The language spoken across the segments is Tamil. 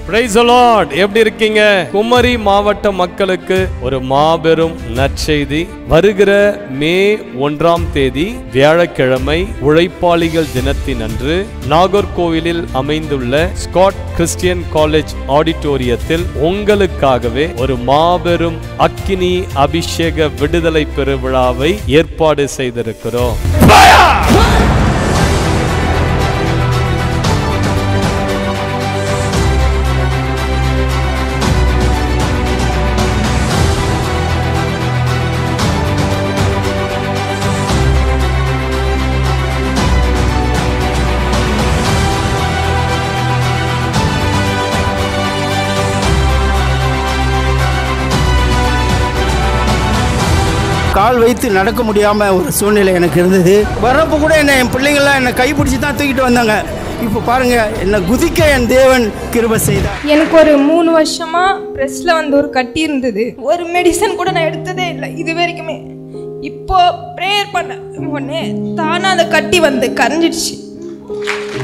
Praise the Lord. எப்படி இருக்கீங்க? குமரி மாவட்ட மக்களுக்கு ஒரு மாபெரும் நற்செய்தி. வருகிற மே 1ஆம் தேதி வியாழக்கிழமை உழைப்பாளிகள் தினத்தின் அன்று நாகர்கோவிலில் அமைந்துள்ள ஸ்காட் கிறிஸ்டியன் காலேஜ் ஆடிட்டோரியத்தில் உங்களுக்காகவே ஒரு மாபெரும் அக்கினி அபிஷேக விடுதலை பெருவிழாவை ஏற்பாடு செய்திருக்கிறோம். கால் வைத்து நடக்க முடியாமல் ஒரு சூழ்நிலை எனக்கு இருந்தது. வரப்போ கூட என் பிள்ளைங்கள்லாம் என்னை கைப்பிடிச்சி தான் தூக்கிட்டு வந்தாங்க. இப்போ பாருங்கள், என்னை குதிக்க என் தேவன் கிருபை செய்தார். எனக்கு ஒரு 3 வருஷமாக ப்ரெஸ்ஸில் வந்து ஒரு கட்டி இருந்தது. ஒரு மெடிசன் கூட நான் எடுத்ததே இல்லை இது வரைக்குமே. இப்போ ப்ரேயர் பண்ண உடனே தானாக அந்த கட்டி வந்து கரைஞ்சிடுச்சு.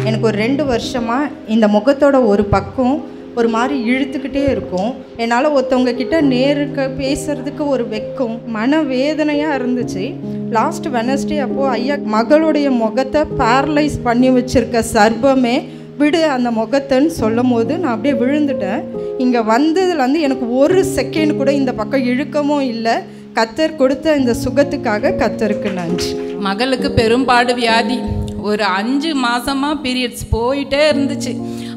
எனக்கு ஒரு 2 வருஷமாக இந்த முகத்தோட ஒரு பக்கம் ஒரு மாதிரி இழுத்துக்கிட்டே இருக்கும். என்னால் ஒருத்தவங்க கிட்ட நேருக்கு பேசுறதுக்கு ஒரு வெக்கம், மனவேதனையாக இருந்துச்சு. லாஸ்ட் வெனஸ்டே அப்போது ஐயா மகளுடைய முகத்தை பேரலைஸ் பண்ணி வச்சுருக்க சர்பமே விடு அந்த முகத்தைன்னு சொல்லும் போது நான் அப்படியே விழுந்துட்டேன். இங்கே வந்ததுலேருந்து எனக்கு ஒரு செகண்ட் கூட இந்த பக்கம் இழுக்கமும் இல்லை. கத்தர் கொடுத்த இந்த சுகத்துக்காக கத்தருக்கு நன்றி. மகளுக்கு பெரும்பாடு வியாதி. ஒரு 5 மாதமாக பீரியட்ஸ் போயிட்டே இருந்துச்சு.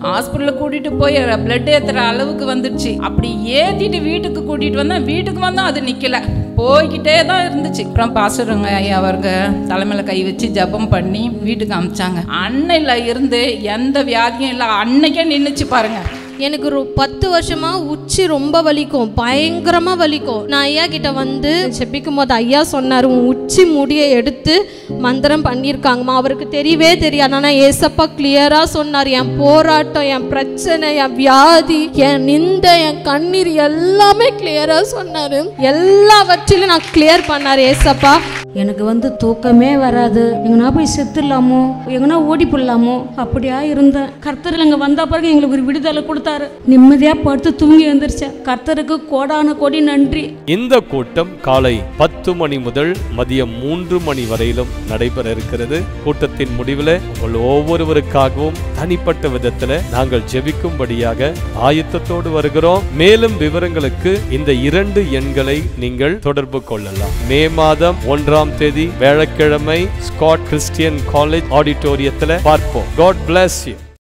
ஹாஸ்பிட்டலில் கூட்டிகிட்டு போய் பிளட் ஏற்றுற அளவுக்கு வந்துடுச்சு. அப்படி ஏற்றிட்டு வீட்டுக்கு கூட்டிகிட்டு வந்தேன். வீட்டுக்கு வந்தால் அது நிற்கலை, போய்கிட்டே தான் இருந்துச்சு. அப்புறம் பாஸ்டருங்க ஐயா அவருங்க தலைமையில் கை வச்சு ஜபம் பண்ணி வீட்டுக்கு அனுப்பிச்சாங்க. அன்னையில் இருந்து எந்த வியாதியும் இல்லை, அன்னைக்கே நின்றுச்சு பாருங்கள். எனக்கு 10 வருஷமாக உச்சி ரொம்ப வலிக்கும், பயங்கரமாக வலிக்கும். நான் ஐயா கிட்ட வந்து செப்பிக்கும் போது ஐயா சொன்னார், உன் உச்சி முடியை எடுத்து மந்திரம் பண்ணியிருக்காங்கம்மா. அவருக்கு தெரியவே தெரியாது. ஆனால் ஏசப்பா கிளியராக சொன்னார், என் போராட்டம், என் பிரச்சனை, என் வியாதி, என் நிந்தை, என் கண்ணீர் எல்லாமே கிளியராக சொன்னார். எல்லாவற்றிலும் நான் கிளியர் பண்ணார் ஏசப்பா. எனக்கு வந்து தூக்கமே வராது. எங்கன்னா போய் செத்துடலாமோ, எங்கன்னா ஓடி போடலாமோ அப்படியா இருந்தேன். கர்த்தர் அங்கே வந்த பிறகு எங்களுக்கு ஒரு விடுதலை கொடுத்தாரு. நிம்மதியாக படுத்து தூங்கி வந்துருச்சேன். கர்த்தருக்கு கோடான கோடி நன்றி. இந்த கூட்டம் காலை 10 மணி முதல் மதியம் 3 மணி வரையிலும் நடைபெற இருக்கிறது. கூட்டத்தின் முடிவில் உங்கள் ஒவ்வொருவருக்காகவும் தனிப்பட்ட விதத்தில் நாங்கள் ஜெபிக்கும்படியாக ஆயத்தத்தோடு வருகிறோம். மேலும் விவரங்களுக்கு இந்த 2 எண்களை நீங்கள் தொடர்பு கொள்ளலாம். மே மாதம் 1ஆம் தேதி வியாழக்கிழமை ஸ்காட் கிறிஸ்டியன் காலேஜ் ஆடிட்டோரியத்தில் பார்ப்போம். God bless you.